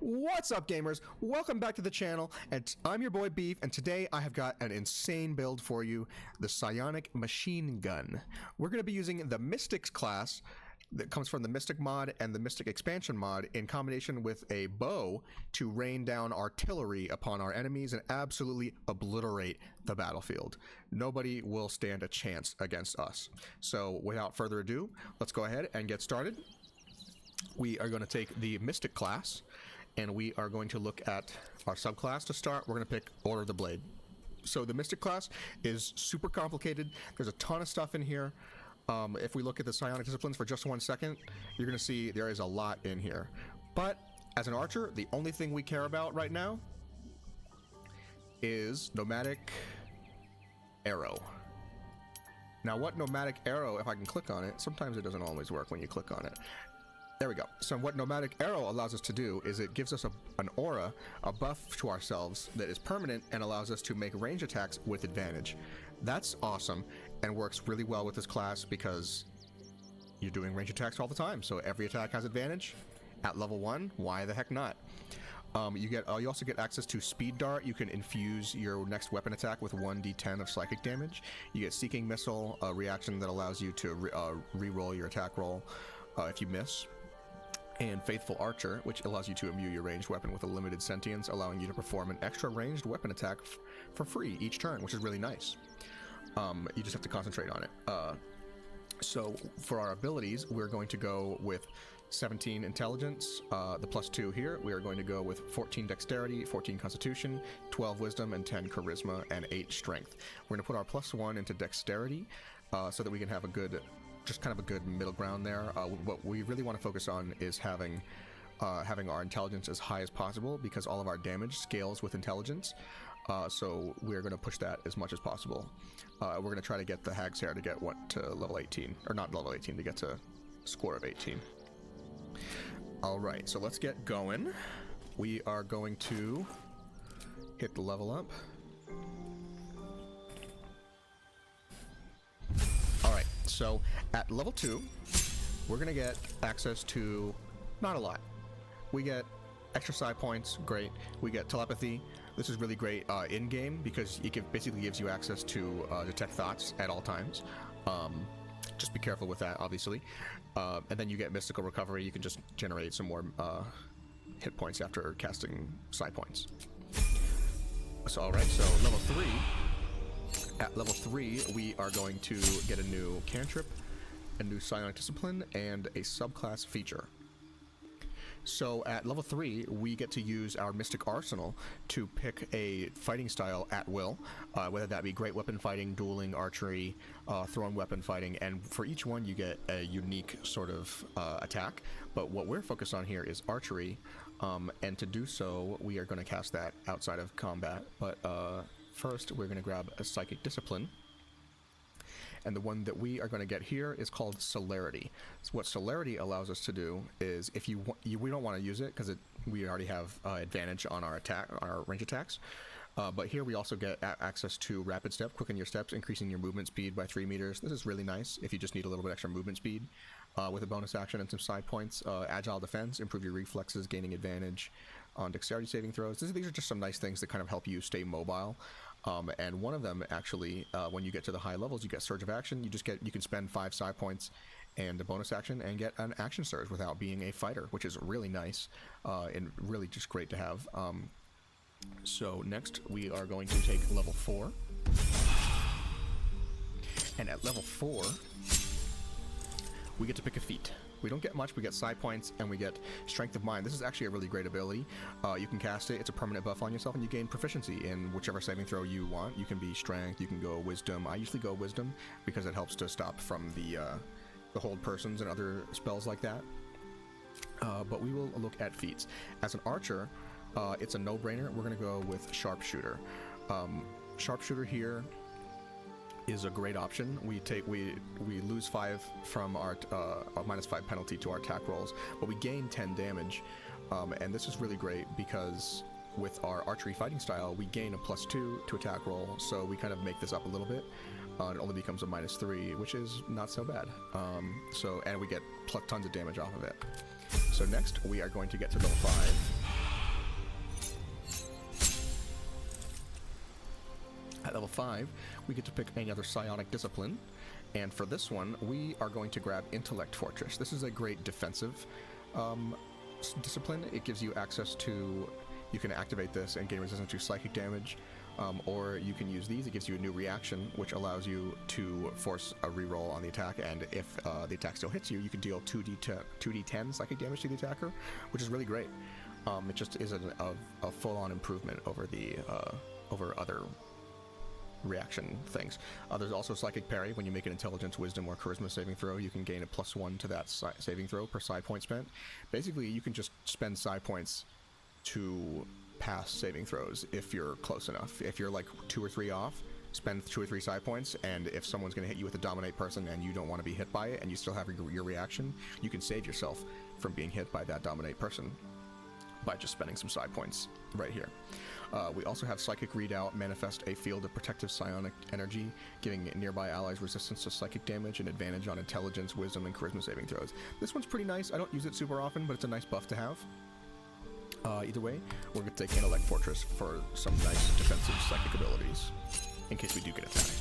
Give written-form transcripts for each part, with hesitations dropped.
What's up, gamers? Welcome back to the channel, and I'm your boy Beef, and today I have got an insane build for you, the psionic machine gun. We're going to be using the Mystics class that comes from the Mystic mod and the Mystic expansion mod in combination with a bow to rain down artillery upon our enemies and absolutely obliterate the battlefield. Nobody will stand a chance against us. So without further ado, let's go ahead and get started. We are going to take the Mystic class, and we are going to look at our subclass to start. We're going to pick Order of the Blade. So the Mystic class is super complicated. There's a ton of stuff in here. If we look at the psionic disciplines for just 1 second, you're going to see there is a lot in here. But as an archer, the only thing we care about right now is nomadic arrow. Now, what nomadic arrow, if I can click on it, sometimes it doesn't always work when you click on it. There we go. So what nomadic arrow allows us to do is it gives us an aura, a buff to ourselves that is permanent and allows us to make range attacks with advantage. That's awesome and works really well with this class because you're doing range attacks all the time. So every attack has advantage at level 1. Why the heck not? You also get access to Speed Dart. You can infuse your next weapon attack with 1d10 of psychic damage. You get Seeking Missile, a reaction that allows you to re-roll your attack roll if you miss. And Faithful Archer, which allows you to imbue your ranged weapon with a limited sentience, allowing you to perform an extra ranged weapon attack for free each turn, which is really nice. You just have to concentrate on it. So for our abilities, we're going to go with 17 intelligence, the +2 here. We are going to go with 14 dexterity, 14 constitution, 12 wisdom, and 10 charisma, and 8 strength. We're going to put our +1 into dexterity so that we can have a good, just kind of a good middle ground there. What we really want to focus on is having our intelligence as high as possible because all of our damage scales with intelligence. So we're going to push that as much as possible. We're going to try to get the Hag's Hair to get to level 18, or not level 18, to get to score of 18. All right, so let's get going. We are going to hit the level up. All right, so at level 2, we're going to get access to not a lot. We get extra psi points, great. We get telepathy. This is really great in-game because it basically gives you access to detect thoughts at all times. Just be careful with that, obviously. And then you get mystical recovery. You can just generate some more hit points after casting psi points. So, all right, so level 3. At level 3, we are going to get a new cantrip, a new psionic discipline, and a subclass feature. So at level 3, we get to use our Mystic Arsenal to pick a fighting style at will, whether that be great weapon fighting, dueling, archery, thrown weapon fighting, and for each one you get a unique sort of attack. But what we're focused on here is archery, and to do so, we are going to cast that outside of combat. But first, we're going to grab a Psychic Discipline. And the one that we are going to get here is called Celerity. So what Celerity allows us to do is, if we don't want to use it because we already have advantage on our range attacks. But here we also get access to Rapid Step, quicken your steps, increasing your movement speed by 3 meters. This is really nice if you just need a little bit extra movement speed. With a bonus action and some side points, Agile Defense, improve your reflexes, gaining advantage on dexterity saving throws. These are just some nice things that kind of help you stay mobile. And one of them, actually, when you get to the high levels, you get Surge of Action. You can spend 5 psi points and a bonus action and get an action surge without being a fighter, which is really nice and really just great to have. So next, we are going to take level 4. And at level 4, we get to pick a feat. We don't get much. We get psi points and we get Strength of Mind. This is actually a really great ability. You can cast it. It's a permanent buff on yourself, and you gain proficiency in whichever saving throw you want. You can be Strength. You can go Wisdom. I usually go Wisdom because it helps to stop from the hold persons and other spells like that. But we will look at feats. As an archer, it's a no-brainer. We're going to go with Sharpshooter. Sharpshooter here is a great option. We lose 5 from our -5 penalty to our attack rolls, but we gain 10 damage, and this is really great because with our archery fighting style, we gain a +2 to attack roll, so we kind of make this up a little bit. It only becomes a -3, which is not so bad. And we get tons of damage off of it. So next, we are going to get to level 5. At level 5, we get to pick another psionic discipline, and for this one, we are going to grab Intellect Fortress. This is a great defensive discipline. It gives you access to, you can activate this and gain resistance to psychic damage, or you can use these. It gives you a new reaction, which allows you to force a reroll on the attack, and if the attack still hits you, you can deal 2d10 psychic damage to the attacker, which is really great. It just is a full-on improvement over the over other reaction things. There's also Psychic Parry. When you make an Intelligence, Wisdom, or Charisma saving throw, you can gain a +1 to that saving throw per psi point spent. Basically, you can just spend psi points to pass saving throws if you're close enough. If you're like 2 or 3 off, spend 2 or 3 psi points, and if someone's going to hit you with a Dominate person and you don't want to be hit by it and you still have your reaction, you can save yourself from being hit by that Dominate person by just spending some psi points right here. We also have Psychic Readout, manifest a field of protective psionic energy, giving nearby allies resistance to psychic damage and advantage on Intelligence, Wisdom, and Charisma saving throws. This one's pretty nice. I don't use it super often, but it's a nice buff to have. Either way, we're going to take Intellect Fortress for some nice defensive psychic abilities, in case we do get attacked.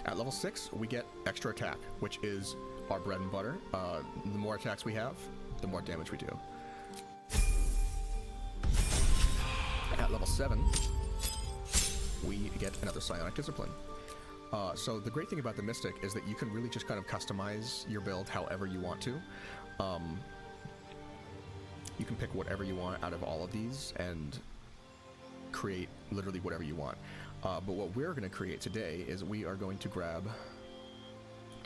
At level 6, we get Extra Attack, which is our bread and butter. The more attacks we have, the more damage we do. At level 7, we get another Psionic Discipline. So the great thing about the Mystic is that you can really just kind of customize your build however you want to. You can pick whatever you want out of all of these and create literally whatever you want. But what we're going to create today is we are going to grab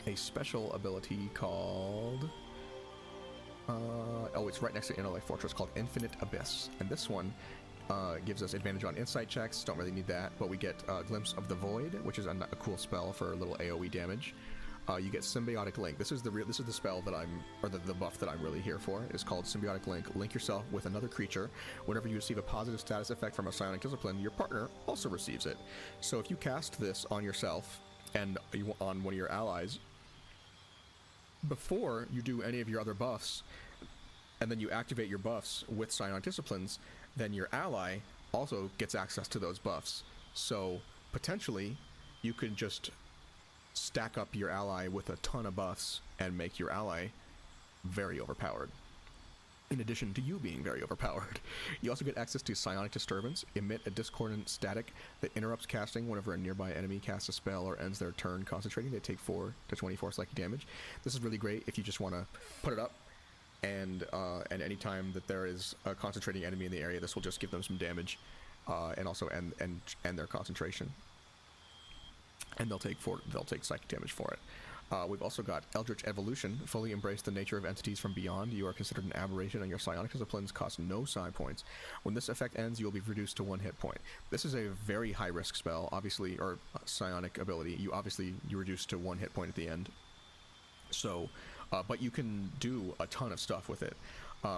a special ability called... oh, it's right next to Intellect Fortress, called Infinite Abyss. And this one gives us advantage on insight checks. Don't really need that, but we get Glimpse of the Void, which is a cool spell for a little AoE damage. You get Symbiotic Link. This is the spell that the buff that I'm really here for. It's called Symbiotic Link. Link yourself with another creature. Whenever you receive a positive status effect from a psionic discipline, your partner also receives it. So if you cast this on yourself and on one of your allies, before you do any of your other buffs, and then you activate your buffs with psionic disciplines, then your ally also gets access to those buffs. So potentially, you could just stack up your ally with a ton of buffs and make your ally very overpowered, in addition to you being very overpowered. You also get access to Psionic Disturbance. Emit a discordant static that interrupts casting whenever a nearby enemy casts a spell or ends their turn concentrating. They take 4 to 24 psychic damage. This is really great if you just want to put it up, and any time that there is a concentrating enemy in the area, this will just give them some damage, and also end their concentration. And they'll take psychic damage for it. We've also got Eldritch Evolution. Fully embrace the nature of entities from beyond. You are considered an aberration, and your psionic disciplines cost no psi points. When this effect ends, you will be reduced to 1 hit point. This is a very high risk spell, obviously, or psionic ability. You reduce to 1 hit point at the end. So, but you can do a ton of stuff with it.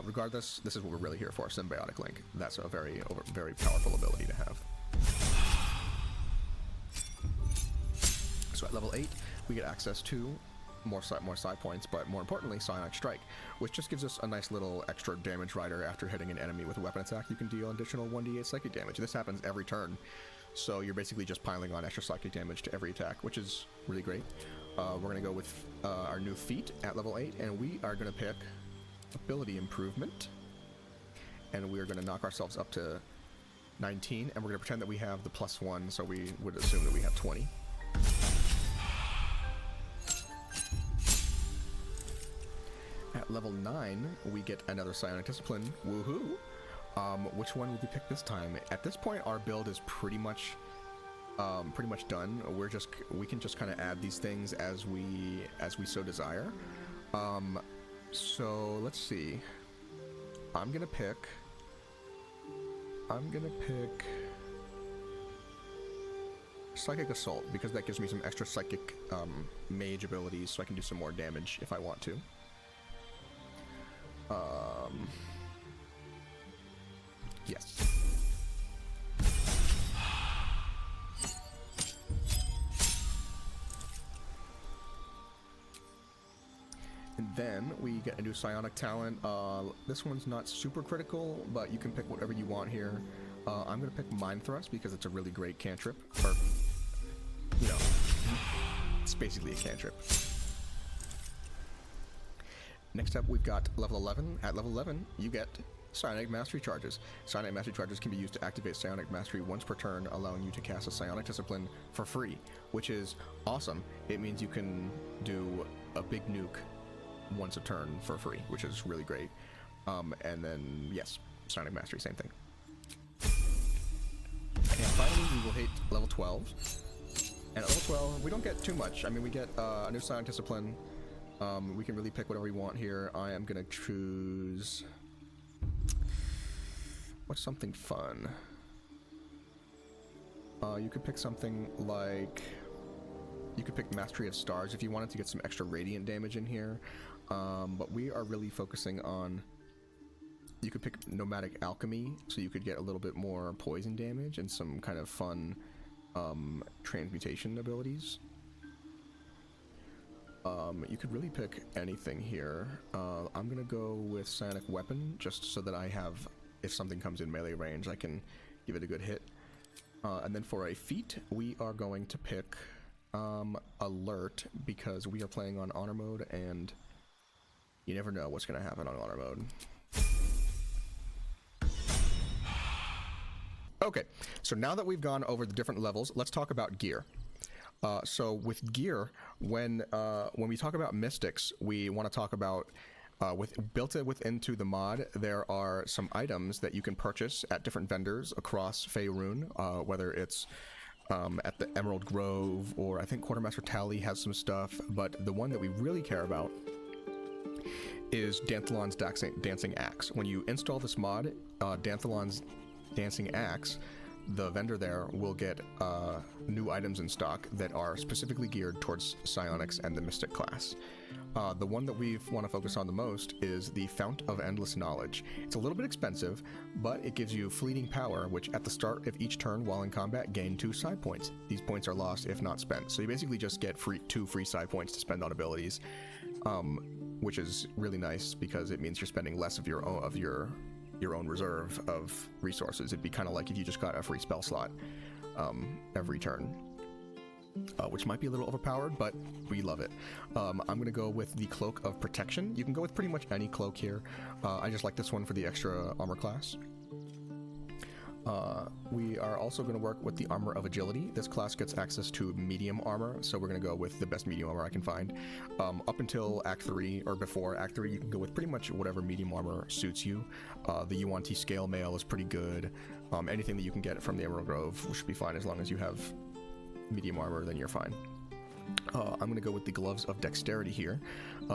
Regardless, this is what we're really here for: Symbiotic Link. That's a very powerful ability to have. So at level 8, we get access to more psi points, but more importantly, Psionic Strike, which just gives us a nice little extra damage rider after hitting an enemy with a weapon attack. You can deal additional 1d8 psychic damage. This happens every turn, so you're basically just piling on extra psychic damage to every attack, which is really great. We're going to go with our new feat at level 8, and we are going to pick Ability Improvement, and we are going to knock ourselves up to 19, and we're going to pretend that we have the +1, so we would assume that we have 20. At level 9, we get another Psionic Discipline. Woohoo! Which one will we pick this time? At this point, our build is pretty much done. We can just kind of add these things as we so desire. So let's see. I'm gonna pick Psychic Assault, because that gives me some extra psychic mage abilities, so I can do some more damage if I want to. Yes. And then we get a new Psionic Talent. This one's not super critical, but you can pick whatever you want here. I'm going to pick Mind Thrust because it's a really great cantrip. Or, you know, it's basically a cantrip. Next up, we've got level 11. At level 11, you get Psionic Mastery Charges. Psionic Mastery Charges can be used to activate Psionic Mastery once per turn, allowing you to cast a Psionic Discipline for free, which is awesome. It means you can do a big nuke once a turn for free, which is really great. And then, yes, Psionic Mastery, same thing. And finally, we will hit level 12. And at level 12, we don't get too much. I mean, we get a new Psionic Discipline. We can really pick whatever we want here. I am going to choose... what's something fun? You could pick something like... you could pick Mastery of Stars if you wanted to get some extra radiant damage in here. But we are really focusing on... you could pick Nomadic Alchemy, so you could get a little bit more poison damage and some kind of fun transmutation abilities. You could really pick anything here. I'm gonna go with Psionic Weapon, just so that I have, if something comes in melee range, I can give it a good hit. And then for a feat, we are going to pick Alert, because we are playing on Honor Mode, and you never know what's gonna happen on Honor Mode. Okay, so now that we've gone over the different levels, let's talk about gear. So with gear, when we talk about mystics, we want to talk about built into the mod. There are some items that you can purchase at different vendors across Faerun, whether it's at the Emerald Grove, or I think Quartermaster Tally has some stuff. But the one that we really care about is Danthalon's Dancing Axe. When you install this mod, Danthalon's Dancing Axe, the vendor there will get new items in stock that are specifically geared towards psionics and the mystic class. The one that we want to focus on the most is the Fount of Endless Knowledge. It's a little bit expensive, but it gives you fleeting power, which at the start of each turn while in combat gain 2 psi points. These points are lost if not spent, so you basically just get 2 free psi points to spend on abilities, which is really nice because it means you're spending less of your own reserve of resources. It'd be kind of like if you just got a free spell slot every turn, which might be a little overpowered, but we love it. I'm going to go with the Cloak of Protection. You can go with pretty much any cloak here. I just like this one for the extra armor class. We are also going to work with the Armor of Agility. This class gets access to medium armor, so we're going to go with the best medium armor I can find. Up until Act 3, or before Act 3, you can go with pretty much whatever medium armor suits you. The UNT Scale Mail is pretty good. Anything that you can get from the Emerald Grove should be fine, as long as you have medium armor, then you're fine. I'm going to go with the Gloves of Dexterity here.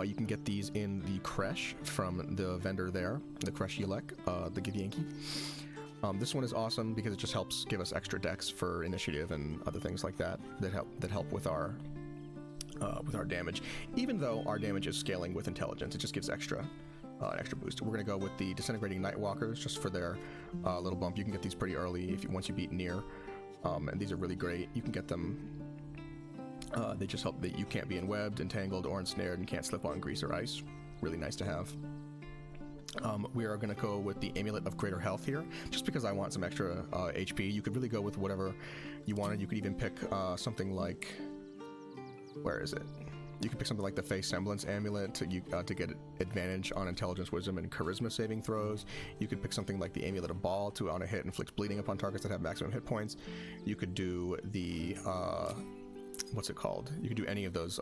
You can get these in the Kresh from the vendor there, the Kresh Yelek, the Githyanki. This one is awesome because it just helps give us extra dex for initiative and other things like that help with our damage. Even though our damage is scaling with intelligence, it just gives an extra boost. We're gonna go with the Disintegrating Nightwalkers just for their little bump. You can get these pretty early once you beat Nier, and these are really great. You can get them. They just help that you can't be enwebbed, entangled, or ensnared, and can't slip on grease or ice. Really nice to have. We are going to go with the Amulet of Greater Health here, just because I want some extra HP. You could really go with whatever you wanted. You could even pick something like... where is it? You could pick something like the Face Semblance Amulet to get advantage on Intelligence, Wisdom, and Charisma saving throws. You could pick something like the Amulet of Ball to, on a hit, inflict bleeding upon targets that have maximum hit points. You could do the... what's it called? You could do any of those.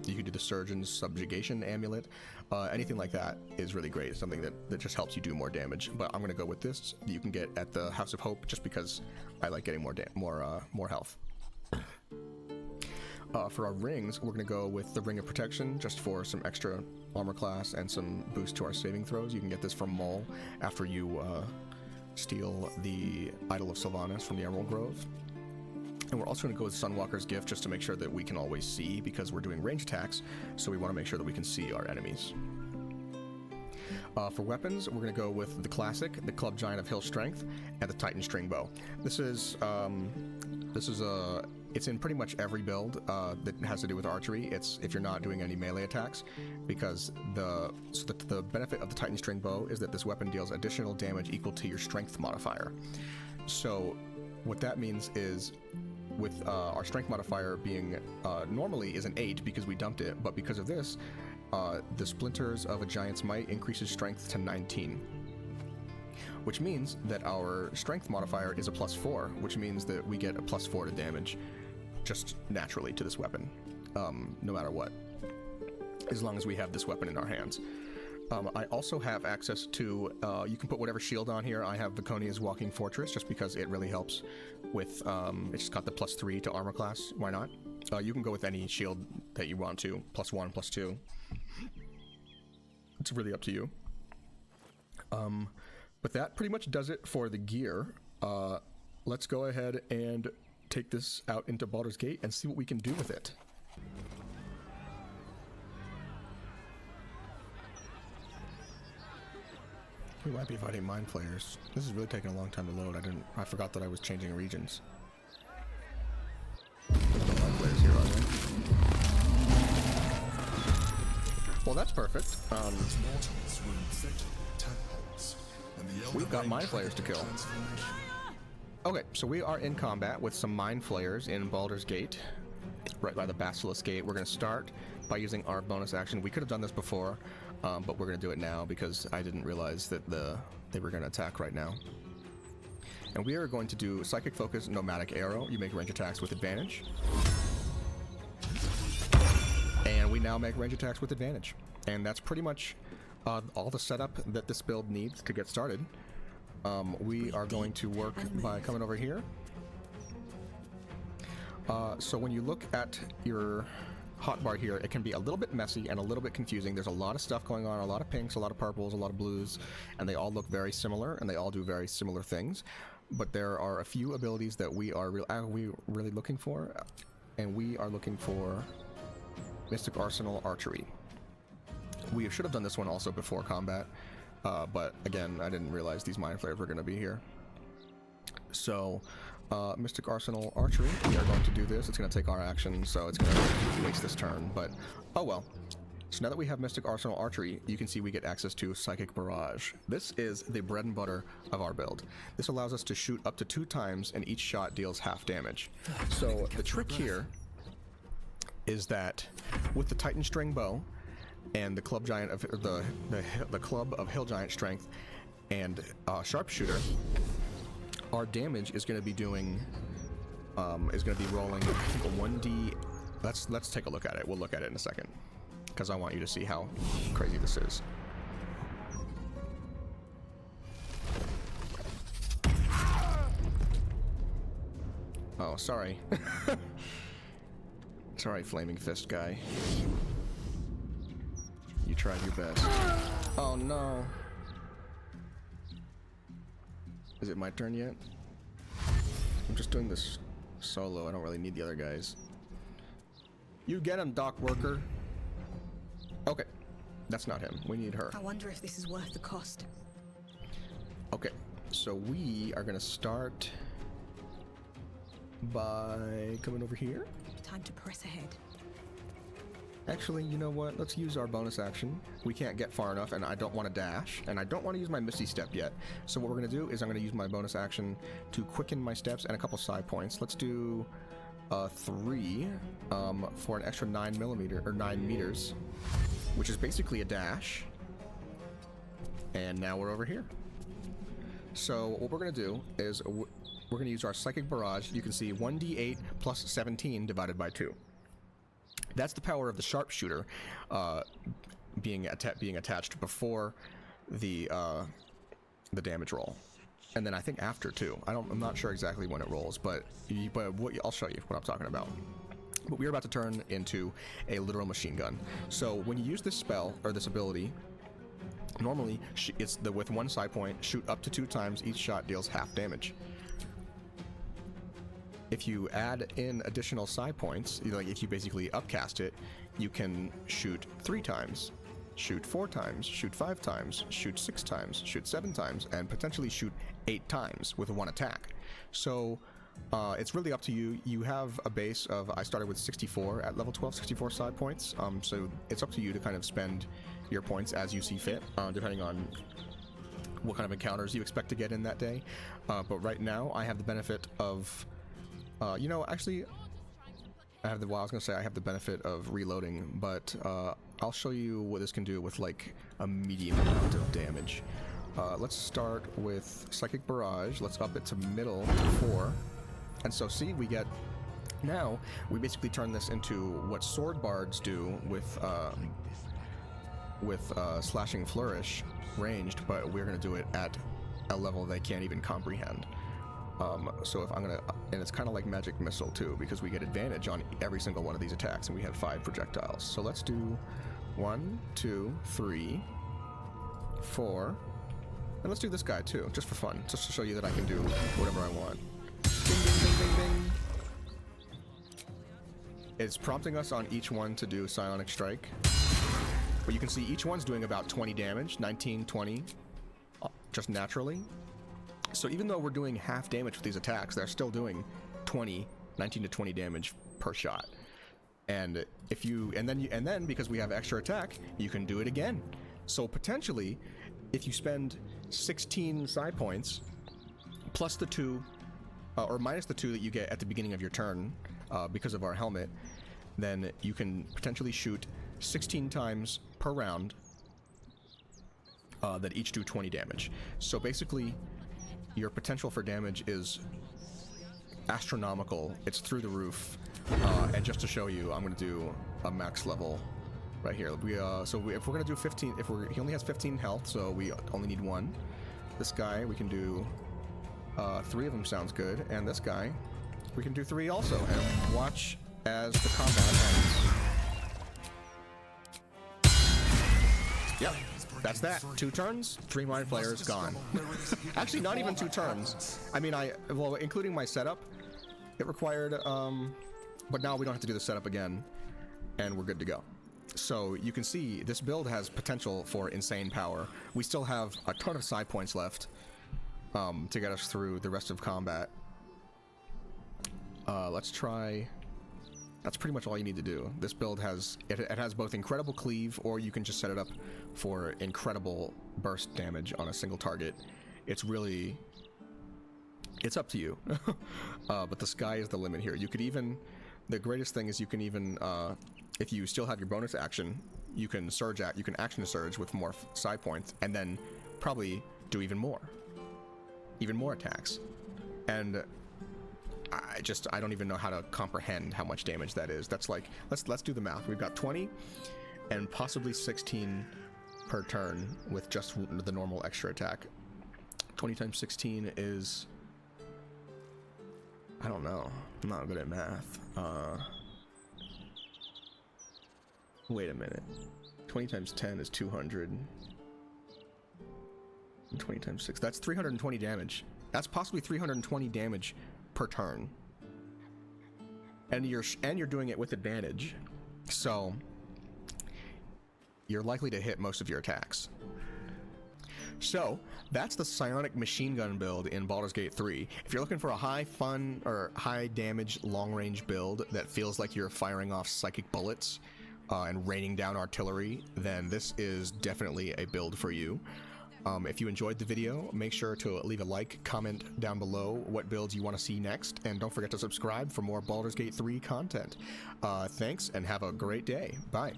You could do the Surgeon's Subjugation Amulet. Anything like that is really great. It's something that just helps you do more damage. But I'm going to go with this that you can get at the House of Hope, just because I like getting more health. For our rings, we're going to go with the Ring of Protection, just for some extra armor class and some boost to our saving throws. You can get this from Mol after you steal the Idol of Sylvanas from the Emerald Grove. And we're also going to go with Sunwalker's Gift, just to make sure that we can always see, because we're doing range attacks, so we want to make sure that we can see our enemies. For weapons, we're going to go with the classic, the Club Giant of Hill Strength, and the Titan String Bow. This is This is it's in pretty much every build that has to do with archery. It's if you're not doing any melee attacks, because the benefit of the Titan String Bow is that this weapon deals additional damage equal to your strength modifier. So what that means is, with our strength modifier being normally is an 8 because we dumped it, but because of this, the Splinters of a Giant's Might increases strength to 19. Which means that our strength modifier is a +4, which means that we get a +4 to damage just naturally to this weapon, no matter what, as long as we have this weapon in our hands. I also have access to, you can put whatever shield on here. I have Viconia's Walking Fortress just because it really helps with, it's got the +3 to armor class. Why not? You can go with any shield that you want to, +1, +2. It's really up to you. But that pretty much does it for the gear. Let's go ahead and take this out into Baldur's Gate and see what we can do with it. We might be fighting Mind Flayers. This is really taking a long time to load. I forgot that I was changing regions. Mind Flayers here, are they? Well, that's perfect. We've got Mind Flayers to kill. Okay, so we are in combat with some Mind Flayers in Baldur's Gate, right by the Basilisk Gate. We're going to start by using our bonus action. We could have done this before, but we're going to do it now because I didn't realize that they were going to attack right now. And we are going to do Psychic Focus, Nomadic Arrow. You make range attacks with advantage. And we now make range attacks with advantage. And that's pretty much all the setup that this build needs to get started. We are going to work by coming over here. So when you look at your hotbar here, it can be a little bit messy and a little bit confusing. There's a lot of stuff going on, a lot of pinks, a lot of purples, a lot of blues, and they all look very similar, and they all do very similar things. But there are a few abilities that we are really looking for, and we are looking for Mystic Arsenal Archery. We should have done this one also before combat, but again, I didn't realize these Mind Flayers were going to be here. So, Mystic Arsenal Archery, we are going to do this. It's going to take our action, so it's going to waste this turn, but oh well. So now that we have Mystic Arsenal Archery, you can see we get access to Psychic Barrage. This is the bread and butter of our build. This allows us to shoot up to 2 times, and each shot deals half damage. So the trick here is that with the Titan String Bow and the Club Giant of the Club of Hill Giant Strength and Sharpshooter, our damage is going to be doing is going to be rolling, I think, a 1d. Let's take a look at it. We'll look at it in a second because I want you to see how crazy this is. Oh, sorry. Sorry, Flaming Fist guy. You tried your best. Oh no. Is it my turn yet? I'm just doing this solo. I don't really need the other guys. You get him, dock worker. Okay. That's not him. We need her. I wonder if this is worth the cost. Okay. So we are going to start by coming over here. Time to press ahead. Actually, you know what? Let's use our bonus action. We can't get far enough, and I don't want to dash, and I don't want to use my Misty Step yet. So what we're going to do is I'm going to use my bonus action to quicken my steps and a couple side points. Let's do 3 for an extra 9 meters, which is basically a dash. And now we're over here. So what we're going to do is we're going to use our Psychic Barrage. You can see 1d8 plus 17 divided by 2. That's the power of the Sharpshooter being attached before the damage roll, and then I think after too. I'm not sure exactly when it rolls, but I'll show you what I'm talking about. But we are about to turn into a literal machine gun. So when you use this spell or this ability, normally it's with 1 side point, shoot up to 2 times. Each shot deals half damage. If you add in additional side points, like if you basically upcast it, you can shoot 3 times, shoot 4 times, shoot 5 times, shoot 6 times, shoot 7 times, and potentially shoot 8 times with 1 attack. So It's really up to you. You have a base of, I started with 64 at level 12, 64 side points. So it's up to you to kind of spend your points as you see fit, depending on what kind of encounters you expect to get in that day. But right now, I have the benefit of, you know, actually, I have the, well, I was going to say I have the benefit of reloading, but I'll show you what this can do with like a medium amount of damage. Let's start with Psychic Barrage. Let's up it to middle to 4. And so see, we get, now we basically turn this into what Sword Bards do with Slashing Flourish ranged, but we're going to do it at a level they can't even comprehend. So if I'm going to, and it's kind of like Magic Missile too, because we get advantage on every single one of these attacks, and we have 5 projectiles. So let's do 1, 2, 3, 4, and let's do this guy too, just for fun, just to show you that I can do whatever I want. Ding, ding, ding, ding, ding. It's prompting us on each one to do Psionic Strike. But you can see each one's doing about 20 damage, 19, 20, just naturally. So even though we're doing half damage with these attacks, they're still doing 20, 19 to 20 damage per shot. And if you, and then because we have extra attack, you can do it again. So potentially, if you spend 16 psi points, plus the 2, or minus the 2 that you get at the beginning of your turn, because of our helmet, then you can potentially shoot 16 times per round that each do 20 damage. So basically, your potential for damage is astronomical. It's through the roof. And just to show you, I'm going to do a max level right here. If we're going to do 15, he only has 15 health, so we only need 1. This guy, we can do 3 of them sounds good, and this guy, we can do 3 also. And watch as the combat ends. Yep, that's that. 2 turns, 3 Mind Flayers gone. Actually, not even 2 turns. I mean, well, including my setup, it required, but now we don't have to do the setup again, and we're good to go. So you can see this build has potential for insane power. We still have a ton of side points left to get us through the rest of combat. Let's try. That's pretty much all you need to do. This build has, it has both incredible cleave, or you can just set it up for incredible burst damage on a single target. It's really, it's up to you. But the sky is the limit here. You could even, the greatest thing is you can even, if you still have your bonus action, you can action surge with more side points, and then probably do even more attacks. And I don't even know how to comprehend how much damage that is. That's like, let's do the math. We've got 20 and possibly 16 per turn with just the normal extra attack. 20 times 16 is, I don't know. I'm not good at math. Wait a minute. 20 times 10 is 200. And 20 times 6, that's 320 damage. That's possibly 320 damage per turn, and you're doing it with advantage, so you're likely to hit most of your attacks. So that's the Psionic machine gun build in Baldur's Gate 3. If you're looking for a high fun or high damage long range build that feels like you're firing off psychic bullets and raining down artillery, then this is definitely a build for you. If you enjoyed the video, make sure to leave a like, comment down below what builds you want to see next, and don't forget to subscribe for more Baldur's Gate 3 content. Thanks, and have a great day. Bye.